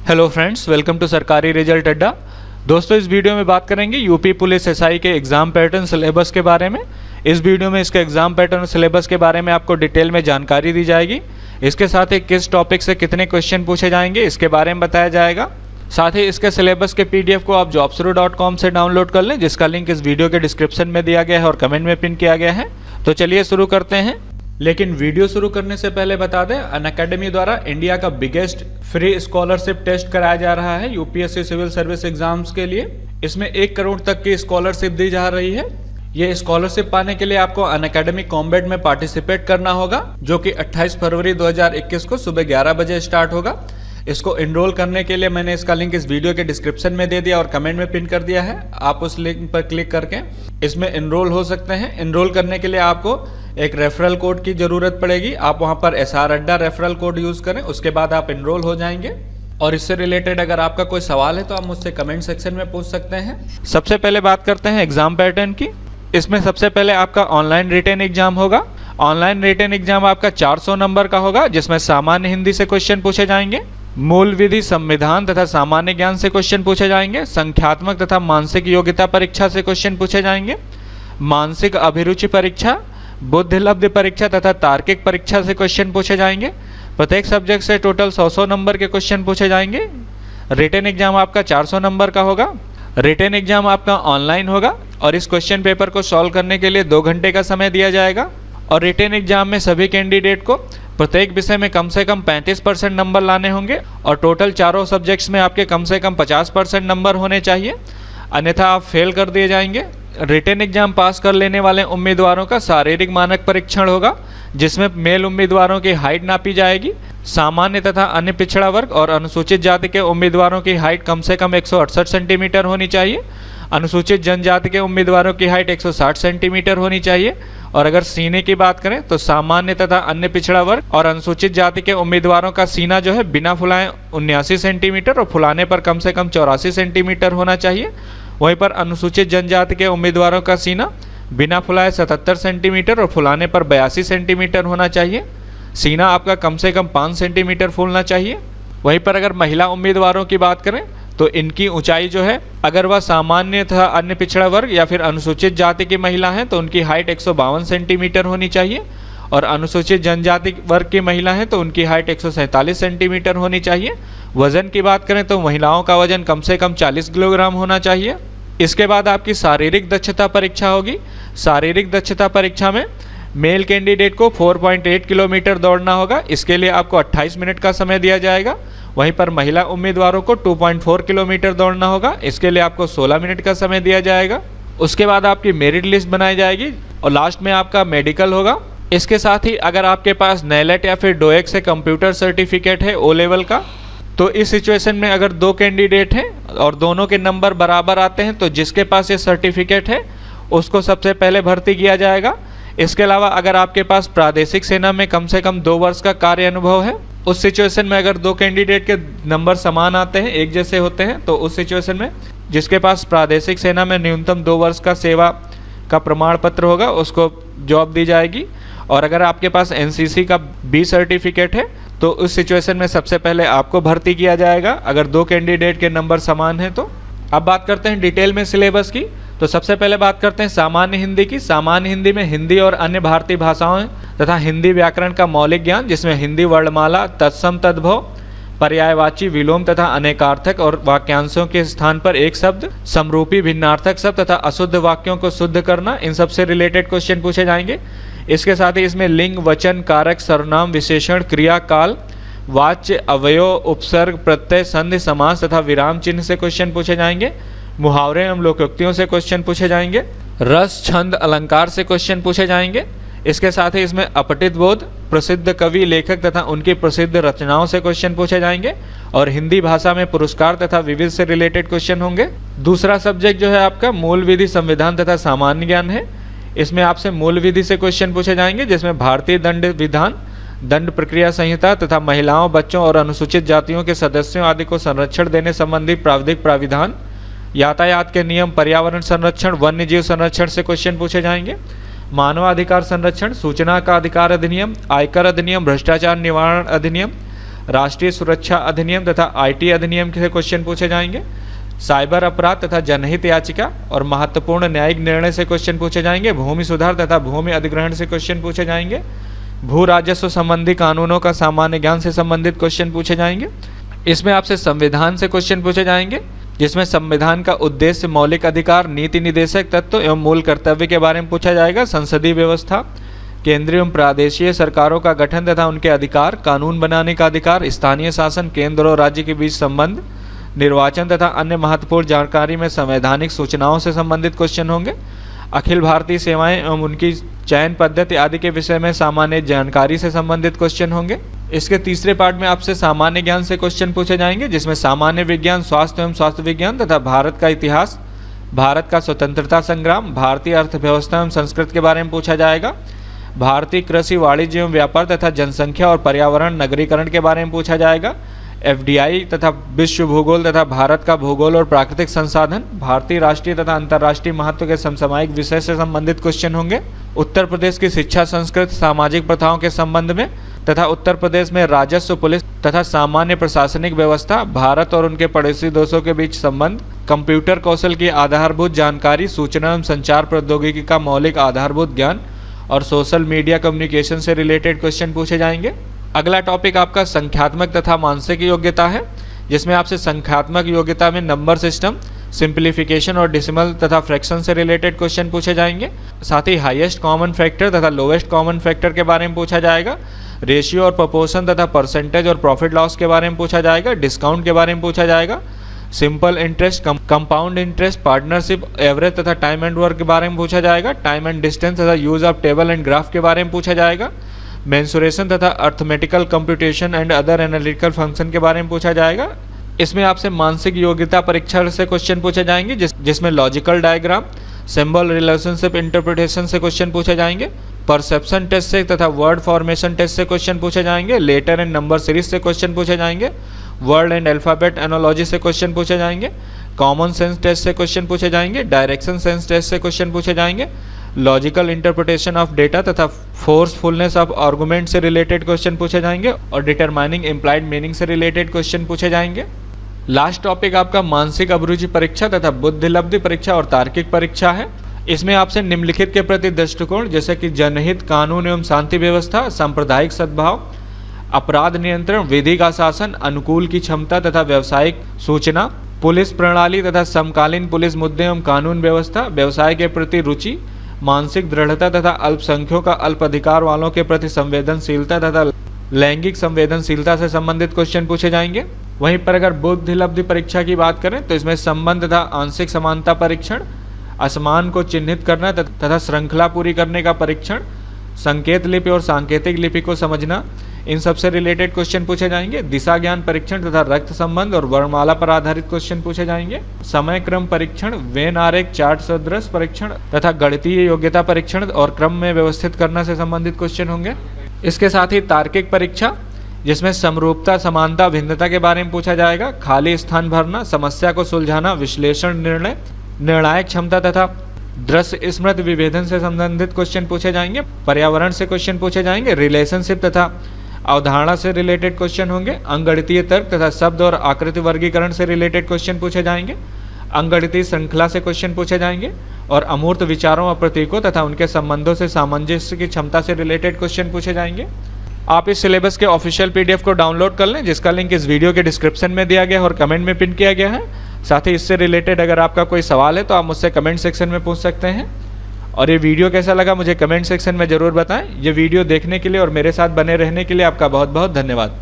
Hello friends, welcome to सरकारी result अड्डा। दोस्तों, इस वीडियो में बात करेंगे यूपी पुलिस एसआई के एग्ज़ाम पैटर्न सिलेबस के बारे में। इस वीडियो में इसके एग्ज़ाम पैटर्न सिलेबस के बारे में आपको डिटेल में जानकारी दी जाएगी। इसके साथ ही किस टॉपिक से कितने क्वेश्चन पूछे जाएंगे इसके बारे में बताया जाएगा। साथ ही इसके सिलेबस के PDF को आप jobsuru.com से डाउनलोड कर लें, जिसका लिंक इस वीडियो के डिस्क्रिप्शन में दिया गया है और कमेंट में पिन किया गया है। तो चलिए शुरू करते हैं। लेकिन वीडियो शुरू करने से पहले बता दें, अनअकैडमी द्वारा इंडिया का बिगेस्ट फ्री स्कॉलरशिप टेस्ट कराया जा रहा है यूपीएससी सिविल सर्विस एग्जाम्स के लिए। इसमें 1 करोड़ तक की स्कॉलरशिप दी जा रही है। ये स्कॉलरशिप पाने के लिए आपको अनअकैडमी कॉम्बैट में पार्टिसिपेट करना होगा, जो कि 28 फरवरी 2021 को सुबह 11 बजे स्टार्ट होगा। इसको एनरोल करने के लिए मैंने इसका लिंक इस वीडियो के डिस्क्रिप्शन में दे दिया और कमेंट में पिन कर दिया है। आप उस लिंक पर क्लिक करके इसमें एनरोल हो सकते हैं। एनरोल करने के लिए आपको एक रेफरल कोड की ज़रूरत पड़ेगी। आप वहां पर SR अड्डा रेफरल कोड यूज़ करें, उसके बाद आप एनरोल हो जाएंगे। और इससे रिलेटेड अगर आपका कोई सवाल है तो आप मुझसे कमेंट सेक्शन में पूछ सकते हैं। सबसे पहले बात करते हैं एग्जाम पैटर्न की। इसमें सबसे पहले आपका ऑनलाइन रिटेन एग्जाम होगा। ऑनलाइन रिटेन एग्जाम आपका 400 नंबर का होगा, जिसमें सामान्य हिंदी से क्वेश्चन पूछे जाएंगे, मूल विधि, संविधान तथा सामान्य ज्ञान से क्वेश्चन पूछे जाएंगे, संख्यात्मक तथा मानसिक योग्यता परीक्षा से क्वेश्चन पूछे जाएंगे, मानसिक अभिरुचि परीक्षा, बुद्धिलब्धि परीक्षा तथा तार्किक परीक्षा से क्वेश्चन पूछे जाएंगे। प्रत्येक सब्जेक्ट से टोटल 100 नंबर के क्वेश्चन पूछे जाएंगे। रिटेन एग्जाम आपका 400 नंबर का होगा। रिटेन एग्जाम आपका ऑनलाइन होगा और इस क्वेश्चन पेपर को सॉल्व करने के लिए 2 घंटे का समय दिया जाएगा। और रिटेन एग्जाम में सभी कैंडिडेट को प्रत्येक विषय में कम से कम 35% नंबर लाने होंगे और टोटल चारों सब्जेक्ट्स में आपके कम से कम 50% नंबर होने चाहिए, अन्यथा आप फेल कर दिए जाएंगे। रिटेन एग्जाम पास कर लेने वाले उम्मीदवारों का शारीरिक मानक परीक्षण होगा, जिसमें मेल उम्मीदवारों की हाइट नापी जाएगी। सामान्य तथा अन्य पिछड़ा वर्ग और अनुसूचित जाति के उम्मीदवारों की हाइट कम से कम 168 सेंटीमीटर होनी चाहिए। अनुसूचित जनजाति के उम्मीदवारों की हाइट 160 सेंटीमीटर होनी चाहिए। और अगर सीने की बात करें तो सामान्य तथा अन्य पिछड़ा वर्ग और अनुसूचित जाति के उम्मीदवारों का सीना जो है बिना फुलाए 79 सेंटीमीटर और फुलाने पर कम से कम 84 सेंटीमीटर होना चाहिए। वहीं पर अनुसूचित जनजाति के उम्मीदवारों का सीना बिना फुलाए 77 सेंटीमीटर और फुलाने पर 82 सेंटीमीटर होना चाहिए। सीना आपका कम से कम 5 सेंटीमीटर फूलना चाहिए। वहीं पर अगर महिला उम्मीदवारों की बात करें तो इनकी ऊंचाई जो है, अगर वह सामान्य तथा अन्य पिछड़ा वर्ग या फिर अनुसूचित जाति की महिला है तो उनकी हाइट 152 सेंटीमीटर होनी चाहिए। और अनुसूचित जनजाति वर्ग की महिला है तो उनकी हाइट 147 सेंटीमीटर होनी चाहिए। वजन की बात करें तो महिलाओं का वजन कम से कम 40 किलोग्राम होना चाहिए। इसके बाद आपकी शारीरिक दक्षता परीक्षा होगी। शारीरिक दक्षता परीक्षा में मेल कैंडिडेट को 4.8 किलोमीटर दौड़ना होगा। इसके लिए आपको 28 मिनट का समय दिया जाएगा। वहीं पर महिला उम्मीदवारों को 2.4 किलोमीटर दौड़ना होगा। इसके लिए आपको 16 मिनट का समय दिया जाएगा। उसके बाद आपकी मेरिट लिस्ट बनाई जाएगी और लास्ट में आपका मेडिकल होगा। इसके साथ ही अगर आपके पास नेलेट या फिर डोएक से कंप्यूटर सर्टिफिकेट है O लेवल का, तो इस सिचुएशन में अगर 2 कैंडिडेट हैं और दोनों के नंबर बराबर आते हैं तो जिसके पास ये सर्टिफिकेट है उसको सबसे पहले भर्ती किया जाएगा। इसके अलावा अगर आपके पास प्रादेशिक सेना में कम से कम 2 वर्ष का कार्य अनुभव है, उस सिचुएशन में अगर 2 कैंडिडेट के नंबर समान आते हैं, एक जैसे होते हैं, तो उस सिचुएशन में जिसके पास प्रादेशिक सेना में न्यूनतम 2 वर्ष का सेवा का प्रमाण पत्र होगा उसको जॉब दी जाएगी। और अगर आपके पास NCC का B सर्टिफिकेट है तो उस सिचुएशन में सबसे पहले आपको भर्ती किया जाएगा, अगर 2 कैंडिडेट के नंबर समान हैं तो। अब बात करते हैं डिटेल में सिलेबस की। तो सबसे पहले बात करते हैं सामान्य हिंदी की। सामान्य हिंदी में हिंदी और अन्य भारतीय भाषाओं तथा हिंदी व्याकरण का मौलिक ज्ञान, जिसमें हिंदी वर्णमाला, तत्सम, तद्भव, पर्यायवाची, विलोम तथा अनेकार्थक और वाक्यांशों के स्थान पर एक शब्द, समरूपी, भिन्नार्थक शब्द तथा अशुद्ध वाक्यों को शुद्ध करना, इन सब से रिलेटेड क्वेश्चन पूछे जाएंगे। इसके साथ ही इसमें लिंग, वचन, कारक, सर्वनाम, विशेषण, क्रिया, काल, वाच्य, अवयव, उपसर्ग, प्रत्यय, संधि, समास तथा विराम चिन्ह से क्वेश्चन पूछे जाएंगे। मुहावरे एवं लोकोक्तियों से क्वेश्चन पूछे जाएंगे। रस, छंद, अलंकार से क्वेश्चन पूछे जाएंगे। इसके साथ ही इसमें अपठित बोध, प्रसिद्ध कवि, लेखक तथा उनकी प्रसिद्ध रचनाओं से क्वेश्चन पूछे जाएंगे। और हिंदी भाषा में पुरस्कार तथा विविध से रिलेटेड क्वेश्चन होंगे। दूसरा सब्जेक्ट जो है आपका मूल विधि, संविधान तथा सामान्य ज्ञान है। इसमें आपसे मूल विधि से क्वेश्चन पूछे जाएंगे, जिसमें भारतीय दंड विधान, दंड प्रक्रिया संहिता तथा महिलाओं, बच्चों और अनुसूचित जातियों के सदस्यों आदि को संरक्षण देने संबंधी प्रावधिक प्राविधान, यातायात के नियम, पर्यावरण संरक्षण, वन्य जीव संरक्षण से क्वेश्चन पूछे जाएंगे। मानवाधिकार संरक्षण, सूचना का अधिकार अधिनियम, आयकर अधिनियम, भ्रष्टाचार निवारण अधिनियम, राष्ट्रीय सुरक्षा अधिनियम तथा IT अधिनियम से क्वेश्चन पूछे जाएंगे। साइबर अपराध तथा जनहित याचिका और महत्वपूर्ण न्यायिक निर्णय से क्वेश्चन पूछे जाएंगे। भूमि सुधार तथा भूमि अधिग्रहण से क्वेश्चन पूछे जाएंगे। भू राजस्व संबंधी कानूनों का सामान्य ज्ञान से संबंधित क्वेश्चन पूछे जाएंगे। इसमें आपसे संविधान से क्वेश्चन पूछे जाएंगे, जिसमें संविधान का उद्देश्य, मौलिक अधिकार, नीति निर्देशक तत्व एवं मूल कर्तव्य के बारे में पूछा जाएगा। संसदीय व्यवस्था, केंद्रीय एवं प्रादेशीय सरकारों का गठन तथा उनके अधिकार, कानून बनाने का अधिकार, स्थानीय शासन, केंद्र और राज्य के बीच संबंध, निर्वाचन तथा अन्य महत्वपूर्ण जानकारी में संवैधानिक सूचनाओं से संबंधित क्वेश्चन होंगे। अखिल भारतीय सेवाएं एवं उनकी चयन पद्धति आदि के विषय में सामान्य जानकारी से संबंधित क्वेश्चन होंगे। इसके तीसरे पार्ट में आपसे सामान्य ज्ञान से क्वेश्चन पूछे जाएंगे, जिसमें सामान्य विज्ञान, स्वास्थ्य एवं स्वास्थ्य विज्ञान तथा भारत का इतिहास, भारत का स्वतंत्रता संग्राम, भारतीय अर्थव्यवस्था एवं संस्कृति के बारे में पूछा जाएगा। भारतीय कृषि, वाणिज्य एवं व्यापार तथा जनसंख्या और पर्यावरण नगरीकरण के बारे में पूछा जाएगा। FDI तथा विश्व भूगोल तथा भारत का भूगोल और प्राकृतिक संसाधन, भारतीय राष्ट्रीय तथा अंतर्राष्ट्रीय महत्व के समसामयिक विषय से संबंधित क्वेश्चन होंगे। उत्तर प्रदेश की शिक्षा, संस्कृति, सामाजिक प्रथाओं के संबंध में तथा उत्तर प्रदेश में राजस्व, पुलिस तथा सामान्य प्रशासनिक व्यवस्था, भारत और उनके पड़ोसी देशों के बीच संबंध, कंप्यूटर कौशल की आधारभूत जानकारी, सूचना एवं संचार प्रौद्योगिकी का मौलिक आधारभूत ज्ञान और सोशल मीडिया कम्युनिकेशन से रिलेटेड क्वेश्चन पूछे जाएंगे। अगला टॉपिक आपका संख्यात्मक तथा मानसिक योग्यता है, जिसमें आपसे संख्यात्मक योग्यता में नंबर सिस्टम, सिंप्लीफिकेशन और डेसिमल तथा फ्रैक्शन से रिलेटेड क्वेश्चन पूछे जाएंगे। साथ ही हाईएस्ट कॉमन फैक्टर तथा लोवेस्ट कॉमन फैक्टर के बारे में पूछा जाएगा। रेशियो और प्रोपोर्शन तथा परसेंटेज और प्रॉफिट लॉस के बारे में पूछा जाएगा। डिस्काउंट के बारे में पूछा जाएगा। Simple interest, compound interest, partnership, average तथा टाइम एंड वर्क के बारे में पूछा जाएगा। टाइम एंड डिस्टेंस तथा use of table and graph के बारे में पूछा जाएगा। मेंसुरेशन तथा arithmetical computation and other analytical function के बारे में पूछा जाएगा। इसमें आपसे मानसिक योग्यता परीक्षा से क्वेश्चन पूछे जाएंगे, जिसमें logical diagram, symbol relationship interpretation से क्वेश्चन पूछे जाएंगे। परसेप्शन टेस्ट से तथा वर्ड फॉर्मेशन टेस्ट से क्वेश्चन पूछे जाएंगे। लेटर एंड नंबर सीरीज से क्वेश्चन पूछे जाएंगे। वर्ड एंड अल्फ़ाबेट एनोलॉजी से क्वेश्चन पूछे जाएंगे। कॉमन सेंस टेस्ट से क्वेश्चन पूछे जाएंगे। डायरेक्शन सेंस टेस्ट से क्वेश्चन पूछे जाएंगे। लॉजिकल इंटरप्रिटेशन ऑफ डेटा तथा फोर्सफुलनेस ऑफ आर्गुमेंट से रिलेटेड क्वेश्चन पूछे जाएंगे और डिटरमाइनिंग इम्प्लाइड मीनिंग से रिलेटेड क्वेश्चन पूछे जाएंगे। लास्ट टॉपिक आपका मानसिक अभिरुचि परीक्षा तथा बुद्धिलब्धि परीक्षा और तार्किक परीक्षा है। इसमें आपसे निम्नलिखित के प्रति दृष्टिकोण, जैसे कि जनहित, कानून एवं शांति व्यवस्था, सांप्रदायिक सद्भाव, अपराध नियंत्रण, विधि का शासन, अनुकूल की क्षमता तथा व्यावसायिक सूचना, पुलिस प्रणाली तथा समकालीन पुलिस मुद्दे एवं कानून व्यवस्था, व्यवसाय के प्रति रुचि, मानसिक दृढ़ता तथा अल्पसंख्यकों का अल्प अधिकार वालों के प्रति संवेदनशीलता तथा लैंगिक संवेदनशीलता से संबंधित क्वेश्चन पूछे जाएंगे। वहीं पर अगर बुद्धिलब्धि परीक्षा की बात करें तो इसमें संबंध तथा आंशिक समानता परीक्षण, असमान को चिन्हित करना तथा श्रृंखला पूरी करने का परीक्षण, संकेत लिपि और सांकेतिक लिपि को समझना, इन सब से रिलेटेड क्वेश्चन पूछे जाएंगे। दिशा ज्ञान परीक्षण तथा रक्त संबंध और वर्णमाला पर आधारित क्वेश्चन पूछे जाएंगे। समय क्रम परीक्षण, वेन आरेख चार्ट सदृश परीक्षण तथा गणितीय योग्यता परीक्षण और क्रम में व्यवस्थित करना से संबंधित क्वेश्चन होंगे। इसके साथ ही तार्किक परीक्षा, जिसमें समरूपता, समानता, भिन्नता के बारे में पूछा जाएगा। खाली स्थान भरना, समस्या को सुलझाना, विश्लेषण, निर्णय, निर्णायक क्षमता तथा दृश्य स्मृति विभेदन से संबंधित क्वेश्चन पूछे जाएंगे। पर्यावरण से क्वेश्चन पूछे जाएंगे। रिलेशनशिप तथा अवधारणा से रिलेटेड क्वेश्चन होंगे। अंगगणितीय तर्क तथा शब्द और आकृति वर्गीकरण से रिलेटेड क्वेश्चन पूछे जाएंगे। अंगगणितीय श्रृंखला से क्वेश्चन पूछे जाएंगे और अमूर्त विचारों और प्रतीकों तथा उनके संबंधों से सामंजस्य की क्षमता से रिलेटेड क्वेश्चन पूछे जाएंगे। आप इस सिलेबस के ऑफिशियल PDF को डाउनलोड कर लें, जिसका लिंक इस वीडियो के डिस्क्रिप्शन में दिया गया है और कमेंट में पिन किया गया है। साथ ही इससे रिलेटेड अगर आपका कोई सवाल है तो आप मुझसे कमेंट सेक्शन में पूछ सकते हैं। और ये वीडियो कैसा लगा मुझे कमेंट सेक्शन में ज़रूर बताएं। ये वीडियो देखने के लिए और मेरे साथ बने रहने के लिए आपका बहुत बहुत धन्यवाद।